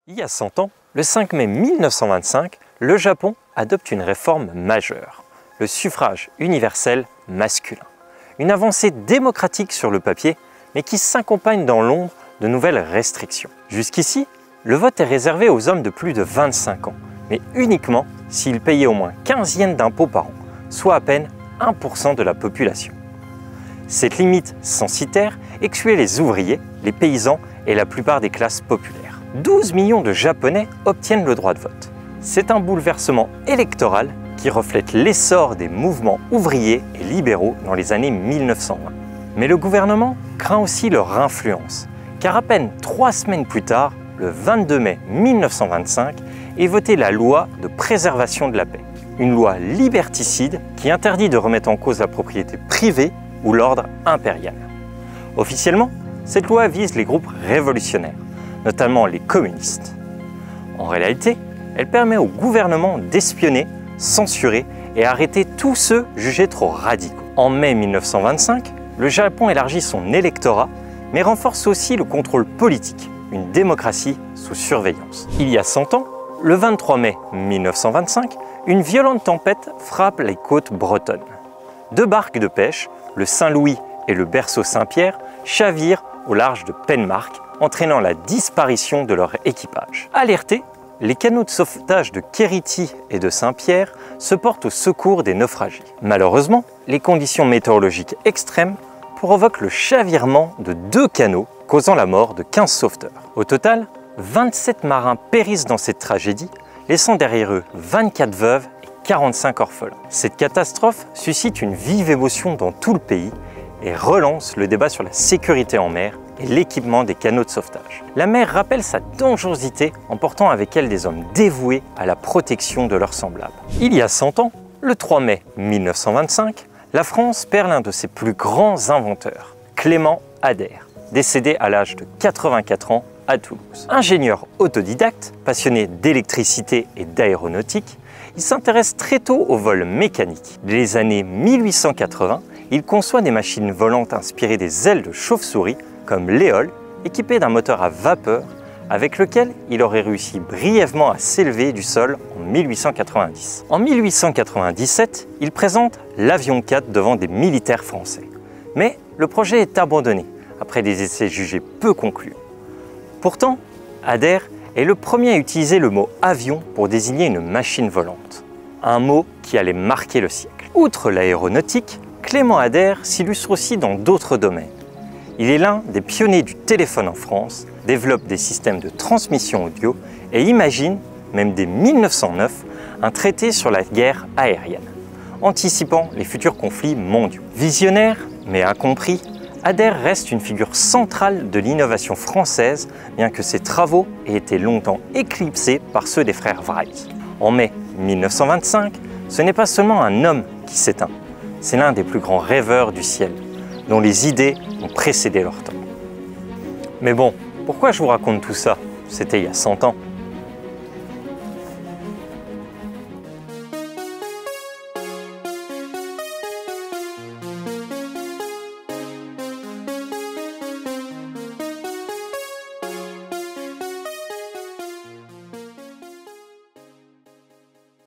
Il y a 100 ans, le 5 mai 1925, le Japon adopte une réforme majeure, le suffrage universel masculin. Une avancée démocratique sur le papier, mais qui s'accompagne dans l'ombre de nouvelles restrictions. Jusqu'ici, le vote est réservé aux hommes de plus de 25 ans, mais uniquement s'ils payaient au moins 15 yens d'impôts par an, soit à peine 1% de la population. Cette limite censitaire excluait les ouvriers, les paysans et la plupart des classes populaires. 12 millions de Japonais obtiennent le droit de vote. C'est un bouleversement électoral qui reflète l'essor des mouvements ouvriers et libéraux dans les années 1920. Mais le gouvernement craint aussi leur influence, car à peine 3 semaines plus tard, le 22 mai 1925, est votée la loi de préservation de la paix. Une loi liberticide qui interdit de remettre en cause la propriété privée ou l'ordre impérial. Officiellement, cette loi vise les groupes révolutionnaires, notamment les communistes. En réalité, elle permet au gouvernement d'espionner, censurer et arrêter tous ceux jugés trop radicaux. En mai 1925, le Japon élargit son électorat, mais renforce aussi le contrôle politique, une démocratie sous surveillance. Il y a 100 ans, le 23 mai 1925, une violente tempête frappe les côtes bretonnes. 2 barques de pêche, le Saint-Louis et le Berceau Saint-Pierre, chavirent au large de Penmark, entraînant la disparition de leur équipage. Alertés, les canots de sauvetage de Kériti et de Saint-Pierre se portent au secours des naufragés. Malheureusement, les conditions météorologiques extrêmes provoquent le chavirement de 2 canots, causant la mort de 15 sauveteurs. Au total, 27 marins périssent dans cette tragédie, laissant derrière eux 24 veuves et 45 orphelins. Cette catastrophe suscite une vive émotion dans tout le pays et relance le débat sur la sécurité en mer et l'équipement des canots de sauvetage. La mer rappelle sa dangerosité en portant avec elle des hommes dévoués à la protection de leurs semblables. Il y a 100 ans, le 3 mai 1925, la France perd l'un de ses plus grands inventeurs, Clément Ader, décédé à l'âge de 84 ans à Toulouse. Ingénieur autodidacte, passionné d'électricité et d'aéronautique, il s'intéresse très tôt au vol mécanique. Dès les années 1880, il conçoit des machines volantes inspirées des ailes de chauve-souris comme l'Éole, équipé d'un moteur à vapeur avec lequel il aurait réussi brièvement à s'élever du sol en 1890. En 1897, il présente l'Avion 4 devant des militaires français. Mais le projet est abandonné après des essais jugés peu concluants. Pourtant, Ader est le premier à utiliser le mot « avion » pour désigner une machine volante, un mot qui allait marquer le siècle. Outre l'aéronautique, Clément Ader s'illustre aussi dans d'autres domaines. Il est l'un des pionniers du téléphone en France, développe des systèmes de transmission audio et imagine, même dès 1909, un traité sur la guerre aérienne, anticipant les futurs conflits mondiaux. Visionnaire, mais incompris, Ader reste une figure centrale de l'innovation française, bien que ses travaux aient été longtemps éclipsés par ceux des frères Wright. En mai 1925, ce n'est pas seulement un homme qui s'éteint, c'est l'un des plus grands rêveurs du ciel, dont les idées ont précédé leur temps. Mais bon, pourquoi je vous raconte tout ça? C'était il y a 100 ans.